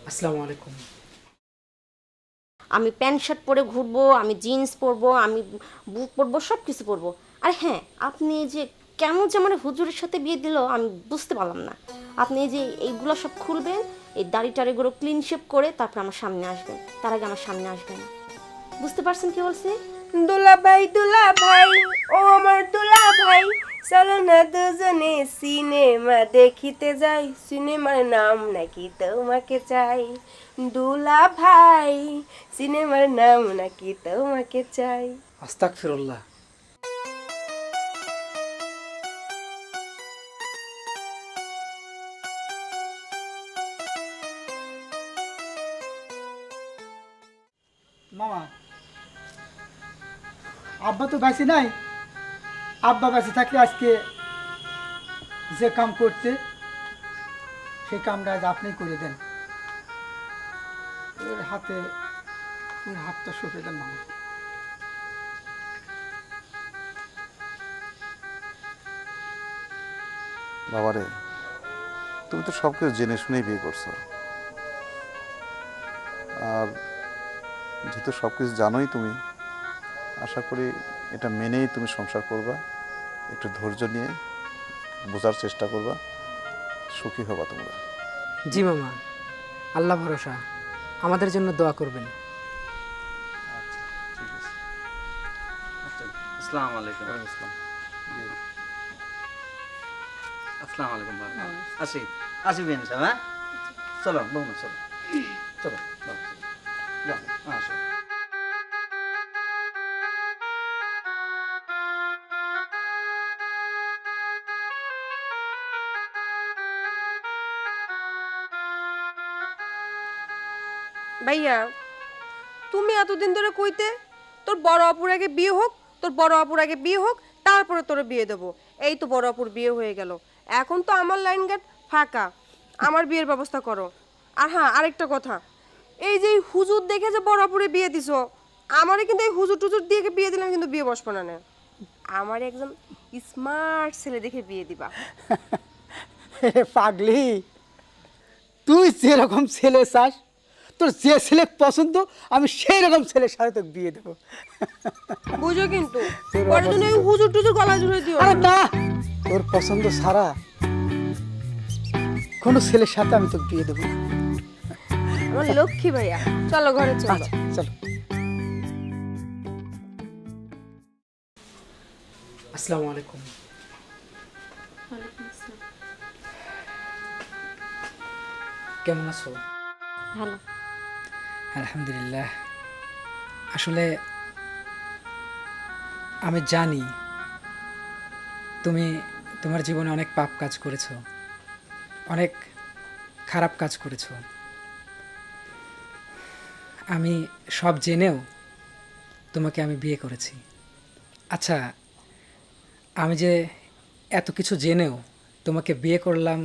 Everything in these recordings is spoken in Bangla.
আসসালামু আলাইকুম। আমি প্যান্ট শার্ট পরে ঘুরবো, আমি জিন্স পরবো, আমি বুট পরবো, সব কিছু পরবো। আর হ্যাঁ, আপনি যে কেন যে আমার হুজুরের সাথে বিয়ে দিল আমি বুঝতে পারলাম না। আপনি যে এইগুলো সব খুলবেন, এই দাড়ি টাড়িগুলো ক্লিন শেপ করে তারপর আমার সামনে আসবেন, তার আগে আমার সামনে আসবেন। বুঝতে পারছেন কি বলছি? দুলা ভাই, ও আমার দুলা ভাই, চলো না দুজনে সিনেমা দেখিতে যাই, সিনেমার নাম নাকি তোমাকে চাই। দুলা ভাই, সিনেমার নাম নাকি তোমাকে চাই। আস্তাগফিরুল্লাহ। মামা, আব্বা তো বেঁচে নাই। আব্বা বেঁচে থাকলে আজকে যে কাম করতে, সেই কামটা আজ আপনি করে দেন। ওর হাতে, ওর হাতটা সঁপে দেন মামা। বাবারে, তুমি তো সব কিছু জেনে শুনেই বিয়ে করছো। আর যেহেতু সব কিছু জানোই তুমি, আশা করি এটা মেনেই তুমি সংসার করবা। একটু ধৈর্য নিয়ে বোঝার চেষ্টা করবা, সুখী হবা তোমরা। জি মামা, আল্লাহ ভরসা, আমাদের জন্য দোয়া করবেন। আচ্ছা, ঠিক আছে। আসসালামু আলাইকুম। আসসালামু আলাইকুম বাবা। আসি আসি বিন সাহেব, হ্যাঁ চলো বৌমা চলো চলো বাবা, চলো। যাও, আসো। ভাইয়া, তুমি এতদিন ধরে কইতে তোর বড় অপুর আগে বিয়ে হোক, তোর বড় অপুর আগে বিয়ে হোক, তারপরে তোর বিয়ে দেবো। এই তো বড় অপুর বিয়ে হয়ে গেল, এখন তো আমার লাইন গেট ফাঁকা, আমার বিয়ের ব্যবস্থা করো। আর হ্যাঁ, আরেকটা কথা, এই যে এই হুজুর দেখে যে বড় অপুরে বিয়ে দিছো, আমারে কিন্তু এই হুজুর টুজুর দিয়ে বিয়ে দিলাম কিন্তু বিয়ে বসবো না নে। আমার একজন স্মার্ট ছেলে দেখে বিয়ে দিবা। পাগলি, তুই যেরকম ছেলে চাস, তোর যে ছেলে পছন্দ, আমি সেই রকম ছেলের সাথে তোকে বিয়ে দেবো। বুঝো কিন্তু পরে জন্য এই হুজুর টুজুর গলা জুড়ে দিও আরে না। না, তোর পছন্দ ছাড়া কোনো ছেলের সাথে আমি তোকে বিয়ে দেবো না। আমার লক্ষ্মী ভাইয়া, চলো ঘরে চলো। আচ্ছা, চলো। আসসালামু আলাইকুম। কেমন আছো? ভালো। আলহামদুলিল্লাহ। আসলে আমি জানি তুমি তোমার জীবনে অনেক পাপ কাজ করেছো, অনেক খারাপ কাজ করেছো। আমি সব জেনেও তোমাকে আমি বিয়ে করেছি। আচ্ছা, আমি যে এত কিছু জেনেও তোমাকে বিয়ে করলাম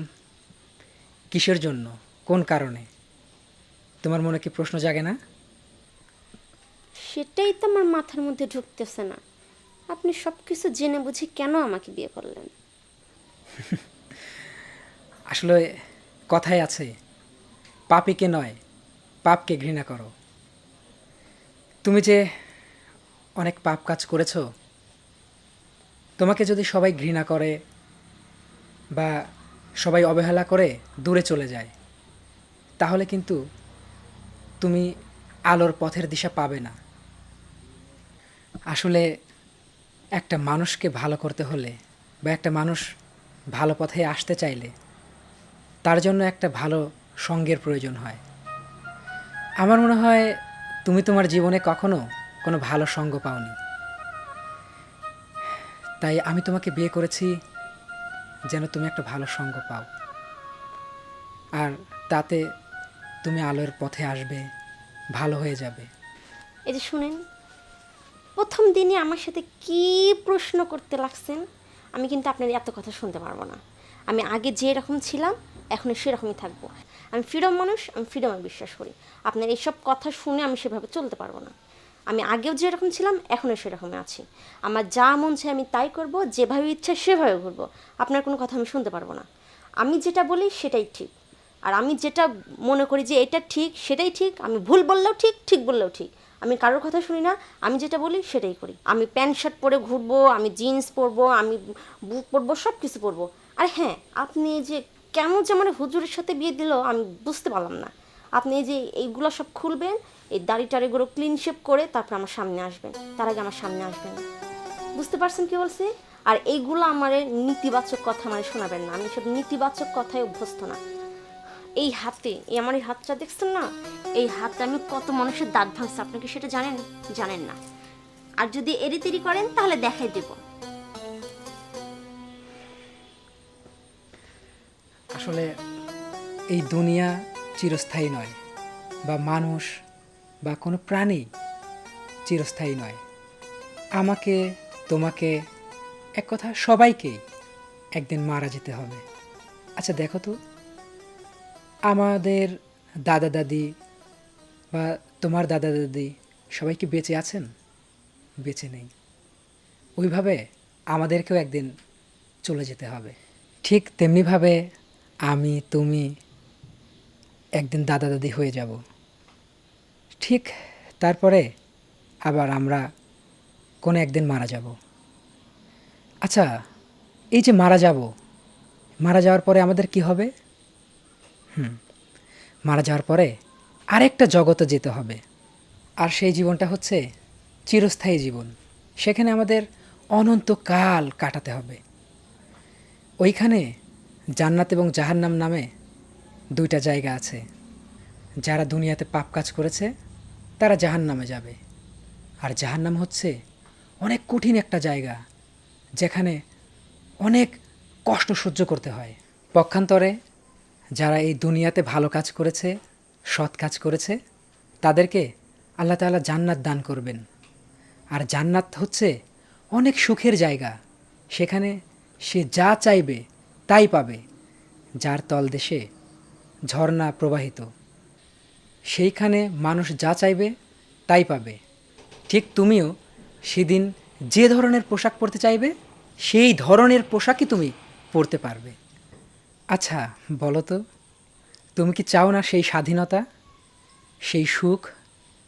কিসের জন্য, কোন কারণে? তোমার মনে কি প্রশ্ন জাগে না? সেটাই তো আমার মাথার মধ্যে ঢুকতেছে না। আপনি সব কিছু জেনে বুঝে কেন আমাকে বিয়ে করলেন? আসলে কথায় আছে, পাপীকে নয় পাপকে ঘৃণা করো। তুমি যে অনেক পাপ কাজ করেছো, তোমাকে যদি সবাই ঘৃণা করে বা সবাই অবহেলা করে দূরে চলে যায়, তাহলে কিন্তু তুমি আলোর পথের দিশা পাবে না। আসলে একটা মানুষকে ভালো করতে হলে বা একটা মানুষ ভালো পথে আসতে চাইলে তার জন্য একটা ভালো সঙ্গের প্রয়োজন হয়। আমার মনে হয় তুমি তোমার জীবনে কখনো কোনো ভালো সঙ্গ পাওনি, তাই আমি তোমাকে বিয়ে করেছি যেন তুমি একটা ভালো সঙ্গ পাও, আর তাতে তুমি আলোর পথে আসবে, ভালো হয়ে যাবে। এই যে শুনেন, প্রথম দিনই আমার সাথে কি প্রশ্ন করতে লাগছেন, আমি কিন্তু আপনার এত কথা শুনতে পারবো না। আমি আগে যেরকম ছিলাম এখনও সেরকমই থাকবো। আমি ফ্রিডম মানুষ, আমি ফ্রিডমে বিশ্বাস করি। আপনার এইসব কথা শুনে আমি সেভাবে চলতে পারবো না। আমি আগেও যেরকম ছিলাম এখনও সেরকমই আছি। আমার যা মন চায় আমি তাই করব, যেভাবে ইচ্ছা সেভাবে ঘুরবো। আপনার কোনো কথা আমি শুনতে পারবো না। আমি যেটা বলি সেটাই ঠিক। আর আমি যেটা মনে করি যে এটা ঠিক সেটাই ঠিক, আমি ভুল বললেও ঠিক, ঠিক বললেও ঠিক। আমি কারোর কথা শুনি না, আমি যেটা বলি সেটাই করি। আমি প্যান্ট শার্ট পরে ঘুরবো, আমি জিন্স পরবো, আমি বুট পরবো, সব কিছু পরবো। আর হ্যাঁ, আপনি যে কেন যে আমার হুজুরের সাথে বিয়ে দিল আমি বুঝতে পারলাম না। আপনি এই যে এইগুলো সব খুলবেন, এই দাড়ি টাড়িগুলো ক্লিন শেপ করে তারপর আমার সামনে আসবেন, তার আগে আমার সামনে আসবেন। বুঝতে পারছেন কি বলছি? আর এইগুলো আমার নেতিবাচক কথা আমার শোনাবেন না, আমি সব নেতিবাচক কথায় অভ্যস্ত না। এই হাতে, এই আমার এই হাতটা দেখছেন না, এই হাতে আমি কত মানুষের দাঁত ভাঙছে, আপনি কি সেটা জানেন? জানেন না। আর যদি এরিতেরি করেন তাহলে দেখাই দেব। আসলে এই দুনিয়া চিরস্থায়ী নয়, বা মানুষ বা কোনো প্রাণী চিরস্থায়ী নয়। আমাকে, তোমাকে, এক কথা সবাইকেই একদিন মারা যেতে হবে। আচ্ছা দেখো তো, আমাদের দাদা দাদি বা তোমার দাদা দাদি সবাই কি বেঁচে আছেন? বেঁচে নেই। ওইভাবে আমাদেরকেও একদিন চলে যেতে হবে। ঠিক তেমনিভাবে আমি, তুমি একদিন দাদা দাদি হয়ে যাব। ঠিক তারপরে আবার আমরা কোনো একদিন মারা যাব। আচ্ছা, এই যে মারা যাব, মারা যাওয়ার পরে আমাদের কি হবে? মারা যাওয়ার পরে আরেকটা জগতে যেতে হবে। আর সেই জীবনটা হচ্ছে চিরস্থায়ী জীবন। সেখানে আমাদের অনন্তকাল কাটাতে হবে। ওইখানে জান্নাত এবং জাহান্নাম নামে দুইটা জায়গা আছে। যারা দুনিয়াতে পাপ কাজ করেছে তারা জাহান্নামে যাবে। আর জাহান্নাম হচ্ছে অনেক কঠিন একটা জায়গা, যেখানে অনেক কষ্ট সহ্য করতে হয়। পক্ষান্তরে যারা এই দুনিয়াতে ভালো কাজ করেছে, সৎ কাজ করেছে, তাদেরকে আল্লাহ তাআলা জান্নাত দান করবেন। আর জান্নাত হচ্ছে অনেক সুখের জায়গা। সেখানে সে যা চাইবে তাই পাবে, যার তলদেশে ঝর্ণা প্রবাহিত। সেইখানে মানুষ যা চাইবে তাই পাবে। ঠিক তুমিও সেদিন যে ধরনের পোশাক পরতে চাইবে সেই ধরনের পোশাকই তুমি পরতে পারবে। আচ্ছা বলো তো, তুমি কি চাও না সেই স্বাধীনতা, সেই সুখ,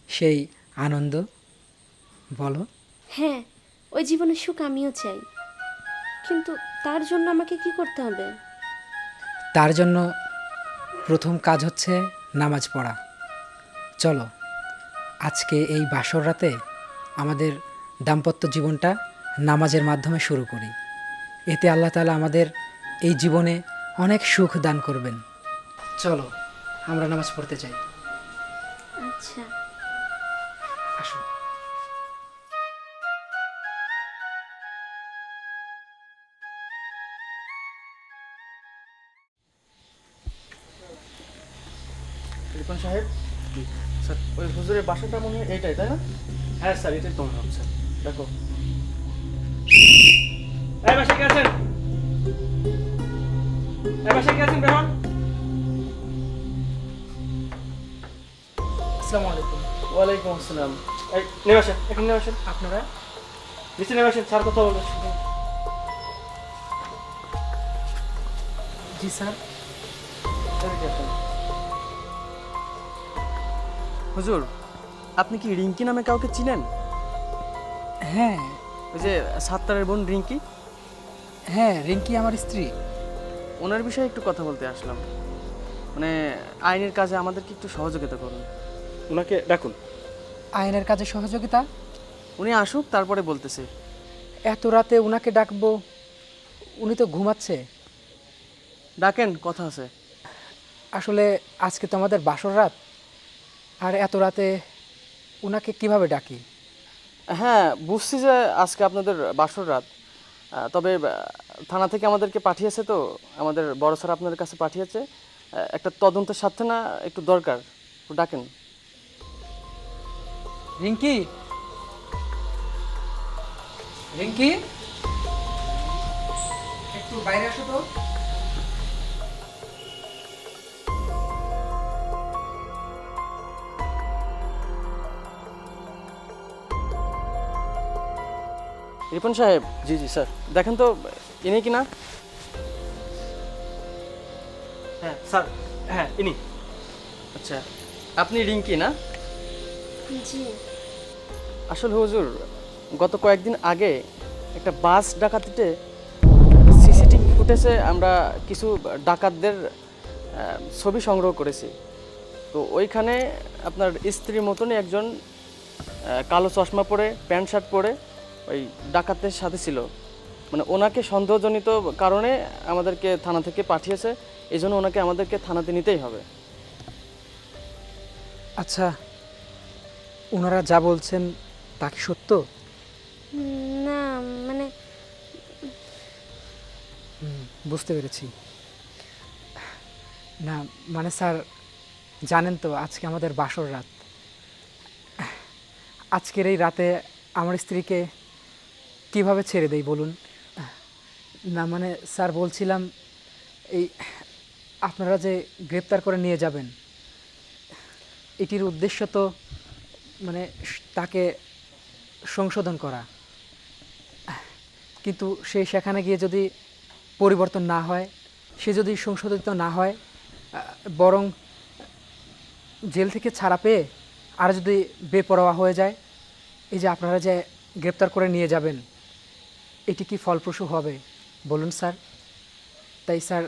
সেই আনন্দ? বলো। হ্যাঁ, ওই জীবনের সুখ আমিও চাই, কিন্তু তার জন্য আমাকে কি করতে হবে? তার জন্য প্রথম কাজ হচ্ছে নামাজ পড়া। চলো আজকে এই বাসর রাতে আমাদের দাম্পত্য জীবনটা নামাজের মাধ্যমে শুরু করি। এতে আল্লাহ তাআলা আমাদের এই জীবনে অনেক সুখ দান করবেন। চলো আমরা নামাজ পড়তে চাই। আচ্ছা। আসো। রিপন সাহেব, স্যার ওই হুজুরের বাসাটা মনে হয় এইটাই, তাই না? হ্যাঁ স্যার, এটাই তো মনে হচ্ছে। দেখো। এই বাসায় কে আছেন? এই বাসায় কে আছেন? বেরোন। আসসালামু আলাইকুম। ওয়ালাইকুম আসসালাম। এই নেমে আসেন, এখানে নেমে আসেন। আপনারা? নিচে নেমে আসেন, স্যার কথা বলবে। জি স্যার। এদিকে আসেন। হুজুর, আপনি কি রিঙ্কি নামে কাউকে চিনেন? হ্যাঁ ওই যে সাত্তারের বোন রিঙ্কি, হ্যাঁ, রিঙ্কি আমার স্ত্রী। ওনার বিষয়ে একটু কথা বলতে আসলাম। মানে আইনের কাজে আমাদেরকে একটু সহযোগিতা করুন। ওনাকে ডাকুন। আইনের কাজে সহযোগিতা? উনি আসুক, তারপরে বলতেছে। এত রাতে উনাকে ডাকবো? উনি তো ঘুমাচ্ছে। ডাকেন, কথা আছে। আসলে আজকে তো আমাদের বাসর রাত, আর এত রাতে উনাকে কিভাবে ডাকি? হ্যাঁ, বুঝছি যে আজকে আপনাদের বাসর রাত, তবে থানা থেকে আমাদেরকে পাঠিয়েছে, তো আমাদের বড় স্যার আপনাদের কাছে পাঠিয়েছে। একটা তদন্তের সাথে না একটু দরকার, একটু ডাকেন। রিঙ্কি, রিঙ্কি, একটু বাইরে আসো তো। রিপন সাহেব, জি জি স্যার। দেখেন তো ইনি কি না? হ্যাঁ স্যার, হ্যাঁ ইনি। আচ্ছা, আপনি রিঙ্কি না? জি। আসলে হুজুর, গত কয়েকদিন আগে একটা বাস ডাকাতিতে সিসিটিভি ফুটেজে আমরা কিছু ডাকাতদের ছবি সংগ্রহ করেছি। তো ওইখানে আপনার স্ত্রীর মতনই একজন কালো চশমা পরে, প্যান্ট শার্ট পরে ওই ডাকাতের সাথে ছিল। মানে ওনাকে সন্দেহজনিত কারণে আমাদেরকে থানা থেকে পাঠিয়েছে, এই জন্য ওনাকে আমাদেরকে থানাতে নিতেই হবে। আচ্ছা, ওনারা যা বলছেন তা কি সত্য? না মানে বুঝতে পেরেছি। না মানে স্যার, জানেন তো আজকে আমাদের বাসর রাত। আজকের এই রাতে আমার স্ত্রীকে কিভাবে ছেড়ে দেই বলুন? না মানে স্যার, বলছিলাম এই আপনারা যে গ্রেপ্তার করে নিয়ে যাবেন, এটির উদ্দেশ্য তো মানে তাকে সংশোধন করা, কিন্তু সে সেখানে গিয়ে যদি পরিবর্তন না হয়, সে যদি সংশোধিত না হয়, বরং জেল থেকে ছাড়া পেয়ে আর যদি বেপরোয়া হয়ে যায়, এই যে আপনারা যে গ্রেপ্তার করে নিয়ে যাবেন, এটি কি ফলপ্রসূ হবে বলুন স্যার? তাই স্যার,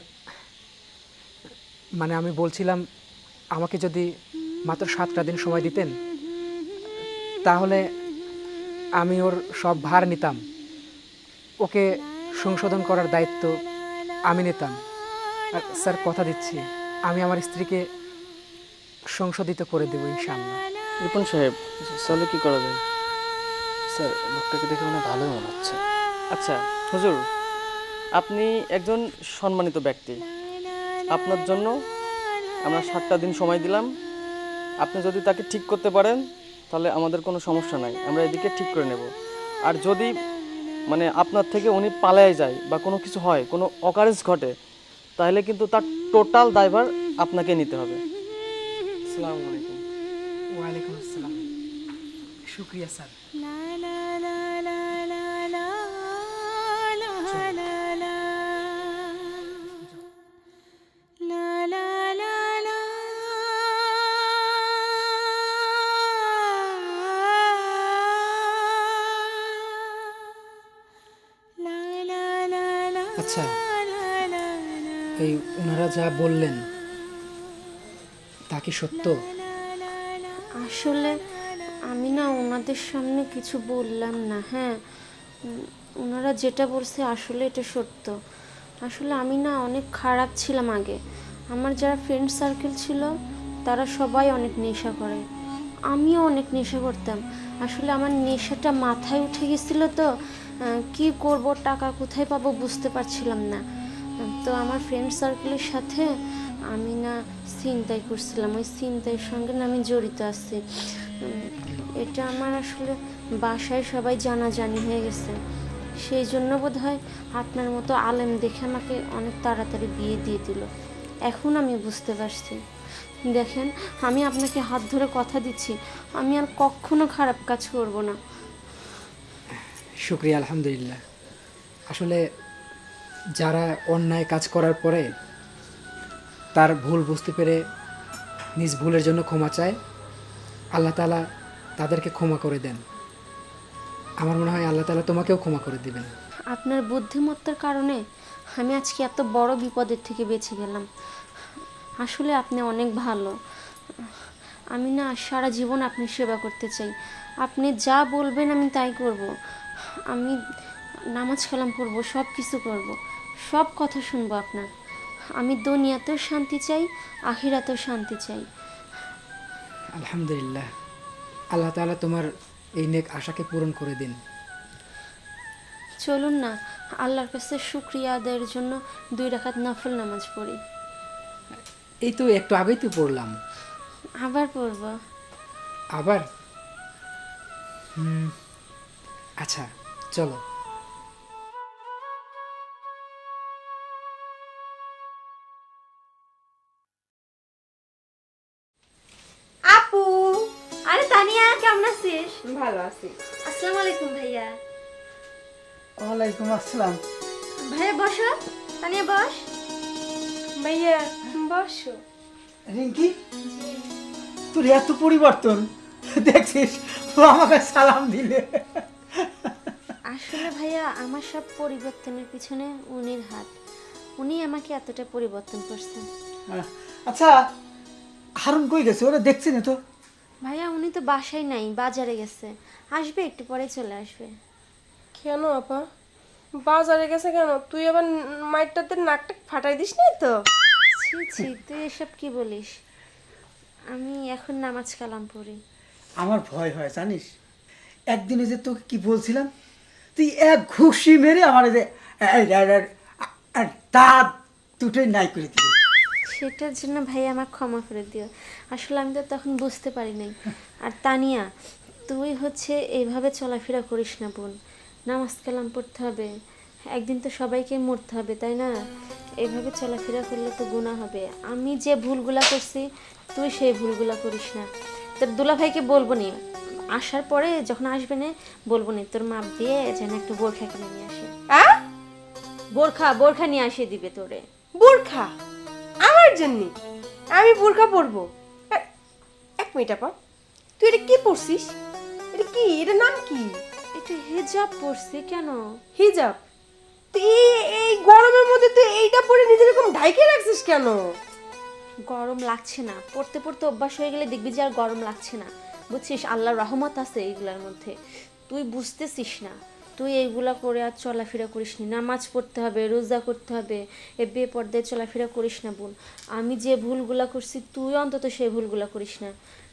মানে আমি বলছিলাম আমাকে যদি মাত্র 7টা দিন সময় দিতেন, তাহলে আমি ওর সব ভার নিতাম, ওকে সংশোধন করার দায়িত্ব আমি নিতাম। আর স্যার, কথা দিচ্ছি আমি আমার স্ত্রীকে সংশোধিত করে দেবো ইনশাআল্লাহ। রিপন সাহেব, তাহলে কি করা যায়? স্যার লোকটাকে দেখে মনে ভালোই মনে হচ্ছে। আচ্ছা হুজুর, আপনি একজন সম্মানিত ব্যক্তি, আপনার জন্য আমরা 7টা দিন সময় দিলাম। আপনি যদি তাকে ঠিক করতে পারেন তাহলে আমাদের কোনো সমস্যা নাই, আমরা এদিকে ঠিক করে নেব। আর যদি মানে আপনার থেকে উনি পালায় যায় বা কোনো কিছু হয়, কোনো অকারেন্স ঘটে, তাহলে কিন্তু তার টোটাল দায়ভার আপনাকে নিতে হবে। আসসালামু আলাইকুম। ওয়ালাইকুম আসসালাম। শুক্রিয়া স্যার। আচ্ছা, এই ওনারা যা বললেন তা কি সত্য? আসলে আমি না ওনাদের সামনে কিছু বললাম না। হ্যাঁ, ওনারা যেটা বলছে আসলে এটা সত্য। আসলে আমি না অনেক খারাপ ছিলাম আগে। আমার যারা ফ্রেন্ড সার্কেল ছিল তারা সবাই অনেক নেশা করে, আমিও অনেক নেশা করতাম। আসলে আমার নেশাটা মাথায় উঠে গেছিল, তো কি করব, টাকা কোথায় পাবো বুঝতে পারছিলাম না। তো আমার ফ্রেন্ড সার্কেলের সাথে আমি না ছিনতাই করছিলাম, ওই ছিনতাইয়ের সঙ্গে না আমি জড়িত আছি। এটা আমার আসলে বাসায় সবাই জানাজানি হয়ে গেছে, সেই জন্য বোধ হয় আপনার মতো আলেম দেখে আমাকে অনেক তাড়াতাড়ি বিয়ে দিয়ে দিল। এখন আমি বুঝতে পারছি। দেখেন, আমি আপনাকে হাত ধরে কথা দিচ্ছি, আমি আর কখনো খারাপ কাজ করব না। শুক্রিয়া, আলহামদুলিল্লাহ। আসলে যারা অন্যায় কাজ করার পরে তার ভুল বুঝতে পেরে নিজ ভুলের জন্য ক্ষমা চায়, আল্লাহ তাআলা তাদেরকে ক্ষমা করে দেন। আমার মনে হয় আল্লাহ তাআলা তোমাকেও ক্ষমা করে দিবেন। আপনার বুদ্ধিমত্তার কারণে আমি আজকে এত বড় বিপদের থেকে বেঁচে গেলাম। আসলে আপনি অনেক ভালো। আমি না সারা জীবন আপনার সেবা করতে চাই। আপনি যা বলবেন আমি তাই করব। আমি নামাজ কালাম পড়ব, সব কিছু করব, সব কথা শুনবো আপনার। আমি দুনিয়াতেও শান্তি চাই, আখিরাতেও শান্তি চাই। আলহামদুলিল্লাহ, আল্লাহ তাআলা তোমার এই নেক আশাকে পূরণ করে দিন। চলুন না আল্লাহর কাছে শুকরিয়া আদায়ের জন্য 2 রাকাত নফল নামাজ পড়ি। এই তো একটু আগেই তো পড়লাম। আবার পড়ব। আবার? আচ্ছা চলো। আপু, আরে তানিয়া, কেমন আছিস? ভালো আছি। আসসালামু আলাইকুম ভাইয়া। ওয়ালাইকুম আসসালাম। ভাইয়া বসো, তানিয়া বস। ভাইয়া বসো। রিঙ্কি, তোর এত পরিবর্তন দেখছিস, ও আমাকে সালাম দিলে। আসলে ভাইয়া আমার সব পরিবর্তনের পিছনে উনির হাত। উনি আমাকে এতটা পরিবর্তন করছেন। আচ্ছা, হারুন কই গেছে? ওরা দেখছি না তো। ভাইয়া উনি তো বাসায় নাই, বাজারে গেছে। আসবে, একটু পরে চলে আসবে। কেন আপা বাজারে গেছে কেন? তুই আবার মাইরটাতে নাকটা ফাটাই দিস নাই তো? ছি ছি, তুই এসব কি বলিস? আমি এখন নামাজ কালাম পড়ি। আমার ভয় হয় জানিস, একদিনে যে তোকে কি বলছিলাম, তুই এক ঘুষি মেরে আমার যে দাঁত দুটোই নাই করে দিবি। সেটার জন্য ভাই আমার ক্ষমা করে দিও। আসলে আমি তো তখন বুঝতে পারি নাই। আর তানিয়া, তুই হচ্ছে এইভাবে চলাফেরা করিস না বোন। নামাজ কালাম পড়তে হবে, একদিন তো সবাইকে মরতে হবে, তাই না? এইভাবে চলাফেরা করলে তো গুনাহ হবে। আমি যে ভুলগুলা করছি, তুই সেই ভুলগুলা করিস না। তোর দুলাভাইকে বলবো নি, আসার পরে যখন আসবে না বলবো নি, তোর মাপ দিয়ে যেন একটা বোরখা কিনে নিয়ে আসে। বোরখা নিয়ে আসে দিবে তোরে। বোরখা আমার জন্য? আমি বোরখা পরবো? এক মিনিট আপা, তুই এটা কি পরছিস? এটা কি? এটার নাম কি? এটা হিজাব পরছি। কেন? হিজাব? তুই এই গরমের মধ্যে তুই এইটা পরে নিজের এরকম ঢাইকে রাখছিস কেন? গরম লাগছে না, পড়তে পড়তে অভ্যাস হয়ে গেলে দেখবি যে আর গরম লাগছে না, বুঝছিস? আল্লাহর রহমত আছে এইগুলার মধ্যে, তুই বুঝতেছিস না। তুই এইগুলা করে আর চলাফেরা করিস নি। নামাজ পড়তে হবে, রোজা করতে হবে, এ বেপর্দায় চলাফেরা করিস না বোন। আমি যে ভুলগুলা করছি তুই অন্তত সেই ভুলগুলা করিস না।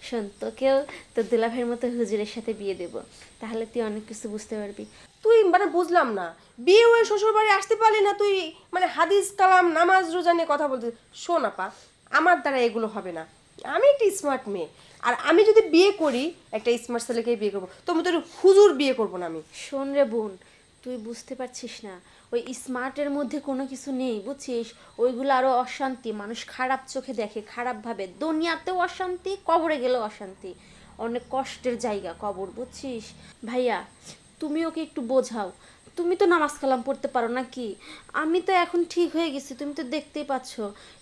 শোন, তোকেও তোর দুলাভাইয়ের মতো হুজুরের সাথে বিয়ে দেব, তাহলে তুই অনেক কিছু বুঝতে পারবি। তুই মানে বুঝলাম না, বিয়ে হয়ে শ্বশুর বাড়ি আসতে পারলি না, তুই মানে হাদিস কালাম নামাজ রোজা নিয়ে কথা বলতে? শোন আপা, আমার দ্বারা এগুলো হবে না। আমি একটা স্মার্ট মেয়ে, আর আমি যদি বিয়ে করি একটা স্মার্ট ছেলেকেই বিয়ে করবো, তোর হুজুর বিয়ে করবো না আমি। শোন রে বোন, তুই বুঝতে পারছিস না, ওই স্মার্টের মধ্যে কোনো কিছু নেই, বুঝছিস? ওইগুলো আরো অশান্তি, মানুষ খারাপ চোখে দেখে, খারাপ ভাবে। দুনিয়াতেও অশান্তি, কবরে গেলেও অশান্তি, অনেক কষ্টের জায়গা কবর, বুঝছিস? ভাইয়া, তুমি ওকে একটু বোঝাও। তুমি তো নামাজ কালাম পড়তে পারো নাকি? আমি তো এখন ঠিক হয়ে গেছি, তুমি তো দেখতেই পাচ্ছ।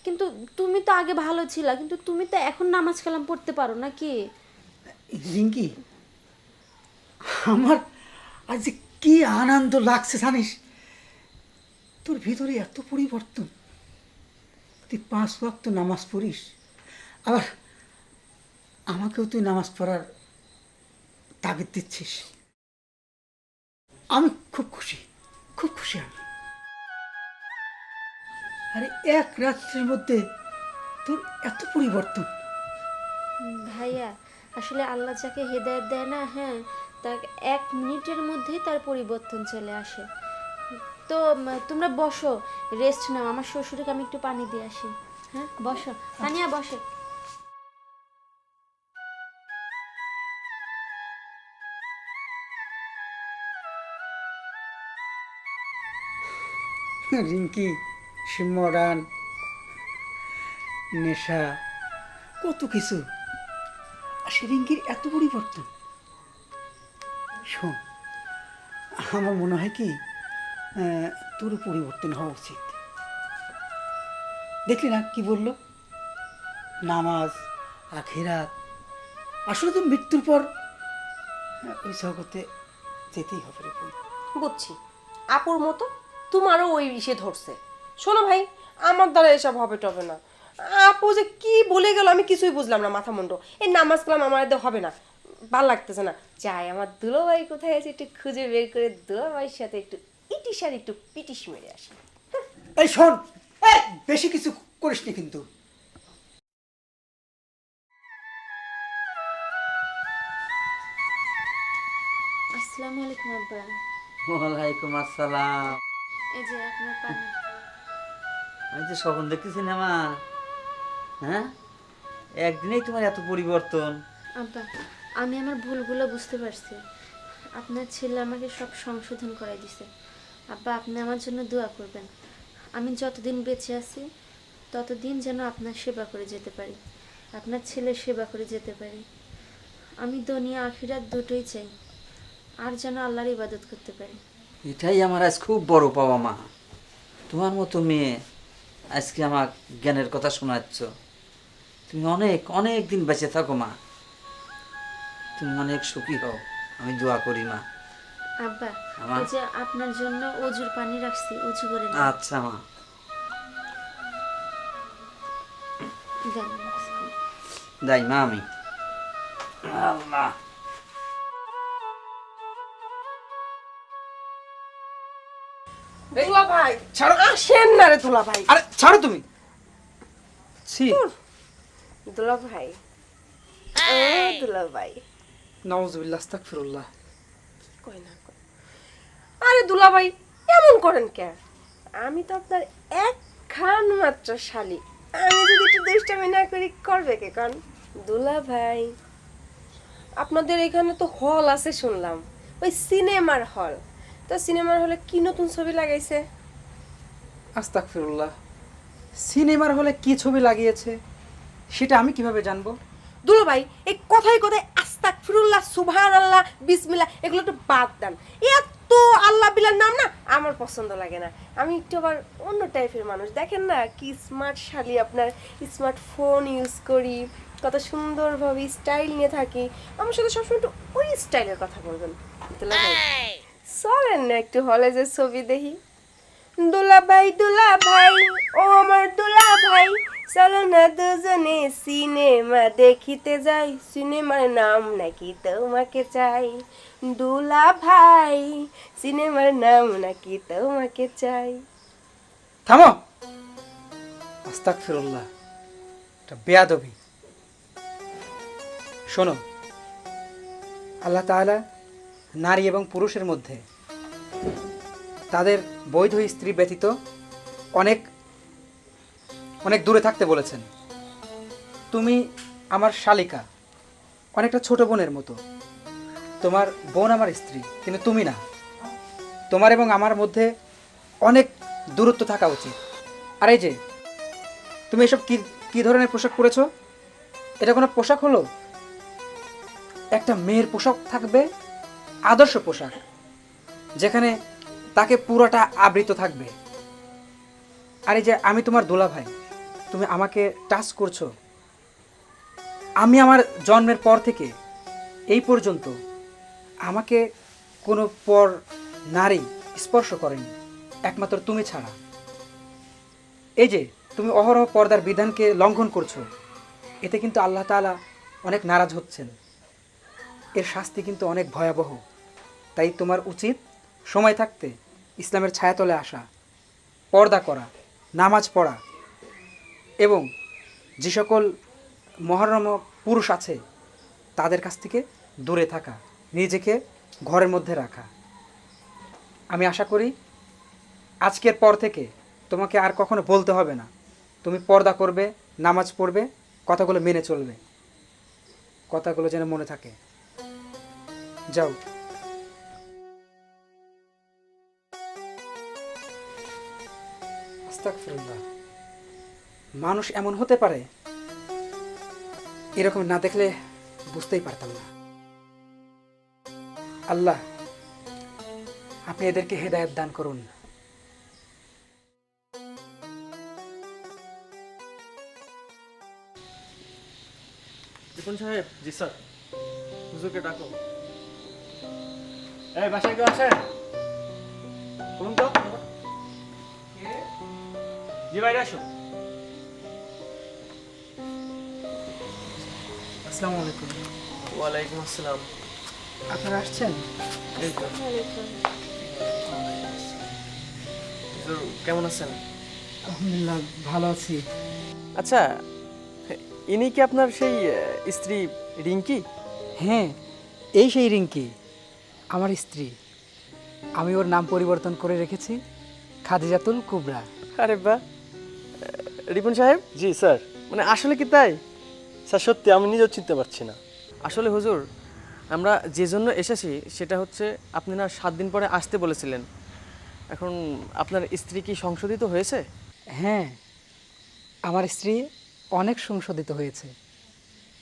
কিন্তু তুমি তো আগে ভালো ছিলা, কিন্তু তুমি তো এখন নামাজ কালাম পড়তে পারো নাকি? রিঙ্কি, আমার আজ যে কি আনন্দ লাগছে জানিস, তোর ভিতরে এত পরিবর্তন। তুই 5 ওয়াক্ত নামাজ পড়িস, আবার আমাকেও তুই নামাজ পড়ার তাগিদ দিচ্ছিস। আমি খুব খুশি, খুব খুশি আমি। আরে এক রাত্রের মধ্যে তোর এত পরিবর্তন। ভাইয়া, আসলে আল্লাহ যাকে হেদায়েত দেয় না, হ্যাঁ, তার 1 মিনিটের মধ্যেই তার পরিবর্তন চলে আসে। তো তোমরা বসো, রেস্ট নাও। আমার শ্বশুরকে আমি একটু পানি দিয়ে আসি। হ্যাঁ, বসো তানিয়া, বসো। রিঙ্কি সিমরান, নেশা, কত কিছু। আর সে রিঙ্কির এত পরিবর্তন। শোন, আমার মনে হয় কি তোর পরিবর্তন হওয়া উচিত। দেখলি না কি বললো? নামাজ, আখিরাত। আসলে তো মৃত্যুর পর ওই জগতে যেতেই হবে রে বোন। বুঝছি, আপুর মতো তোমারও ওই ইসে ধরছে। শোনো ভাই, আমার দ্বারা এসব হবে টবে না। আপু যে কি বলে গেল আমি কিছুই বুঝলাম না, মাথা মুন্ড। এই নামাজ কালাম আমার এতে হবে না, ভাল লাগতেছে না। যাই, আমার দুলাভাই কোথায় আছে একটু খুঁজে বের করে দুলাভাইয়ের সাথে একটু ইটিস আর একটু পিটিস মেরে আসি। এই শোন, এই বেশি কিছু করিস নি কিন্তু। আসসালামু আলাইকুম আব্বা। ওয়ালাইকুম আসসালাম। এই যে আপনার পানি। আমি তো স্বপ্ন দেখতেছি না মা। হ্যাঁ, একদিনেই তোমার এত পরিবর্তন। আব্বা, আমি আমার ভুলগুলো বুঝতে পারছি। আপনার ছেলে আমাকে সব সংশোধন করে দিছে। আব্বা, আপনি আমার জন্য দোয়া করবেন। আমি যতদিন বেঁচে আছি ততদিন যেন আপনার সেবা করে যেতে পারি, আপনার ছেলের সেবা করে যেতে পারি। আমি দুনিয়া আখিরাত দুটোই চাই, আর যেন আল্লাহর ইবাদত করতে পারি। এটাই আমার আজ খুব বড় পাওয়া মা। তোমার মতো মেয়ে আজকে আমার জ্ঞানের কথা শোনাচ্ছ। তুমি অনেক অনেক দিন বেঁচে থাকো মা, তুমি অনেক সুখী হও, আমি দোয়া করি মা। আব্বা আমার- ওই যে আপনার জন্য অজুর পানি রাখছি, অজু করে নিন। আচ্ছা মা, দেন। যাই মা আমি। আল্লাহ, দুলা ভাই ছাড়ো। আসেন না রে দুলা ভাই। আরে ছাড়ো তুমি। ছি, দুলা ভাই ও দুলা ভাই নাউজুবিল্লাহ, আস্তাগফিরুল্লাহ। কই না কই। আরে দুলা ভাই এমন করেন কেন? আমি তো আপনার এক খান মাত্র শালি, আমি যদি একটু দুষ্টামি না করি করবে কে কান? দুলা ভাই আপনাদের এখানে তো হল আছে শুনলাম, ওই সিনেমার হল। তো সিনেমার হলে কি নতুন ছবি লাগাইছে? আস্তাগফিরুল্লাহ, সিনেমার হলে কি ছবি লাগিয়েছে সেটা আমি কিভাবে জানবো? দুলা ভাই এই কথাই কথাই আস্তাগফিরুল্লাহ, সুবহানাল্লাহ, বিসমিল্লাহ এগুলো একটু বাদ দেন। এত আল্লাহ বিল্লার নাম না আমার পছন্দ লাগে না। আমি একটু আবার অন্য টাইপের মানুষ। দেখেন না কি স্মার্ট শালি, আপনার স্মার্টফোন ইউজ করি, কত সুন্দরভাবে স্টাইল নিয়ে থাকি। আমার সাথে সবসময় একটু ওই স্টাইলের কথা বলবেন। দুলা ভাই চলেন না একটু হলে যে ছবি দেখি। দুলা ভাই ও আমার দুলা ভাই, চলো না দুজনে সিনেমা দেখিতে যাই, সিনেমার নাম নাকি তোমাকে চাই। দুলা ভাই সিনেমার নাম নাকি তোমাকে চাই। থামো। আস্তাগফিরুল্লাহ, এটা বেয়াদবি। শোনো, আল্লাহ তাআলা নারী এবং পুরুষের মধ্যে তাদের বৈধ স্ত্রী ব্যতীত অনেক অনেক দূরে থাকতে বলেছেন। তুমি আমার শালিকা, অনেকটা ছোট বোনের মতো। তোমার বোন আমার স্ত্রী, কিন্তু তুমি না। তোমার এবং আমার মধ্যে অনেক দূরত্ব থাকা উচিত। আর এই যে তুমি এসব কি কি ধরনের পোশাক পরেছো? এটা কোনো পোশাক হলো? একটা মেয়ের পোশাক থাকবে আদর্শ পোশাক, যেখানে তাকে পুরোটা আবৃত থাকবে। আর এই যে আমি তোমার দুলাভাই, তুমি আমাকে টাচ করছো। আমি আমার জন্মের পর থেকে এই পর্যন্ত আমাকে কোনো পর নারী স্পর্শ করেনি, একমাত্র তুমি ছাড়া। এই যে তুমি অহরহ পর্দার বিধানকে লঙ্ঘন করছো, এতে কিন্তু আল্লাহ তাআলা অনেক নারাজ হচ্ছেন। এর শাস্তি কিন্তু অনেক ভয়াবহ। তাই তোমার উচিত সময় থাকতে ইসলামের ছায়াতলে আসা, পর্দা করা, নামাজ পড়া এবং যে সকল মহরম পুরুষ আছে তাদের কাছ থেকে দূরে থাকা, নিজেকে ঘরের মধ্যে রাখা। আমি আশা করি আজকের পর থেকে তোমাকে আর কখনো বলতে হবে না। তুমি পর্দা করবে, নামাজ পড়বে, কথাগুলো মেনে চলবে। কথাগুলো যেন মনে থাকে। যাও। আস্তাগফিরুল্লাহ, মানুষ এমন হতে পারে, এরকম না দেখলে বুঝতেই পারতাম না। আল্লাহ, আপনি এদেরকে হেদায়েত দান করুন। রিপন সাহেব। জি স্যার। হুজুরকে ডাকো। এই বাসায় কেউ আছেন? বলুন তো। জি বাইরে আসো। আসসালামু আলাইকুম। ওয়ালাইকুম আসসালাম। আপনারা আসছেন? এই তো। হুজুর কেমন আছেন? আলহামদুলিল্লাহ, ভালো আছি। আচ্ছা, ইনি কি আপনার সেই স্ত্রী রিঙ্কি? হ্যাঁ, এই সেই রিঙ্কি, আমার স্ত্রী। আমি ওর নাম পরিবর্তন করে রেখেছি খাদিজাতুল কুবরা। আরে বাহ। রিপন সাহেব। জি স্যার। মানে আসলে কি তাই? স্যার সত্যি আমি নিজেও চিনতে পারছি না। আসলে হুজুর, আমরা যে জন্য এসেছি সেটা হচ্ছে আপনি না 7 দিন পরে আসতে বলেছিলেন। এখন আপনার স্ত্রী কি সংশোধিত হয়েছে? হ্যাঁ, আমার স্ত্রী অনেক সংশোধিত হয়েছে।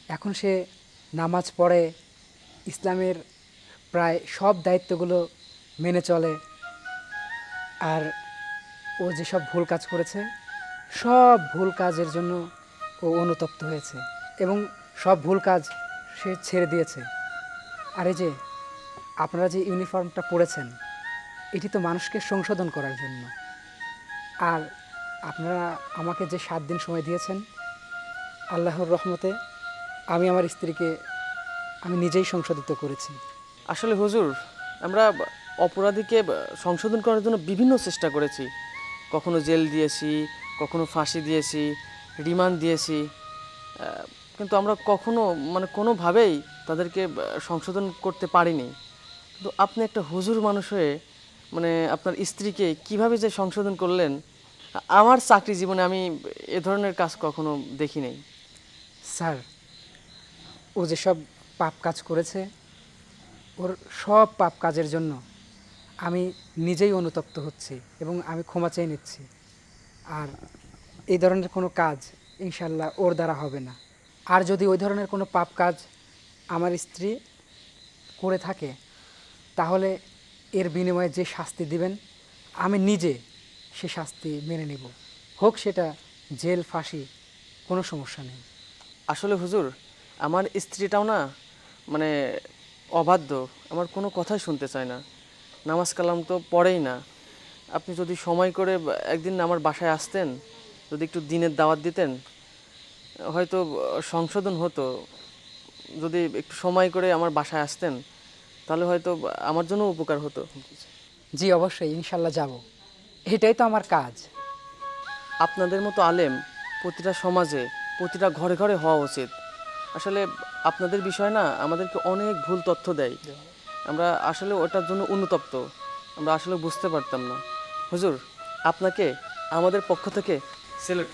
এখন সে নামাজ পড়ে, ইসলামের প্রায় সব দায়িত্বগুলো মেনে চলে। আর ও যেসব ভুল কাজ করেছে, সব ভুল কাজের জন্য ও অনুতপ্ত হয়েছে এবং সব ভুল কাজ সে ছেড়ে দিয়েছে। আর এই যে আপনারা যে ইউনিফর্মটা পরেছেন, এটি তো মানুষকে সংশোধন করার জন্য। আর আপনারা আমাকে যে 7 দিন সময় দিয়েছেন, আল্লাহর রহমতে আমি আমার স্ত্রীকে আমি নিজেই সংশোধিত করেছি। আসলে হুজুর, আমরা অপরাধীকে সংশোধন করার জন্য বিভিন্ন চেষ্টা করেছি। কখনো জেল দিয়েছি, কখনো ফাঁসি দিয়েছি, রিমান্ড দিয়েছি, কিন্তু আমরা কখনো মানে কোনোভাবেই তাদেরকে সংশোধন করতে পারিনি। কিন্তু আপনি একটা হুজুর মানুষ হয়ে মানে আপনার স্ত্রীকে কিভাবে যে সংশোধন করলেন, আমার চাকরি জীবনে আমি এ ধরনের কাজ কখনো দেখি নাই। স্যার, ও যেসব পাপ কাজ করেছে, ওর সব পাপ কাজের জন্য আমি নিজেই অনুতপ্ত হচ্ছি এবং আমি ক্ষমা চেয়ে নিচ্ছি। আর এই ধরনের কোনো কাজ ইনশাল্লাহ ওর দ্বারা হবে না। আর যদি ওই ধরনের কোনো পাপ কাজ আমার স্ত্রী করে থাকে, তাহলে এর বিনিময়ে যে শাস্তি দিবেন আমি নিজে সে শাস্তি মেনে নেব, হোক সেটা জেল, ফাঁসি, কোনো সমস্যা নেই। আসলে হুজুর, আমার স্ত্রীটাও না মানে অবাধ্য, আমার কোনো কথাই শুনতে চায় না, নামাজ কালাম তো পড়েই না। আপনি যদি সময় করে একদিন আমার বাসায় আসতেন, যদি একটু দিনের দাওয়াত দিতেন, হয়তো সংশোধন হতো। যদি একটু সময় করে আমার বাসায় আসতেন, তাহলে হয়তো আমার জন্য উপকার হতো। জি অবশ্যই, ইনশাল্লাহ যাব, এটাই তো আমার কাজ। আপনাদের মতো আলেম প্রতিটা সমাজে, প্রতিটা ঘরে ঘরে হওয়া উচিত। আসলে আপনাদের বিষয় না আমাদেরকে অনেক ভুল তথ্য দেয়, আমরা আসলে ওটার জন্য অনুতপ্ত, আমরা আসলে বুঝতে পারতাম না। হুজুর, আপনাকে আমাদের পক্ষ থেকে সেলুট।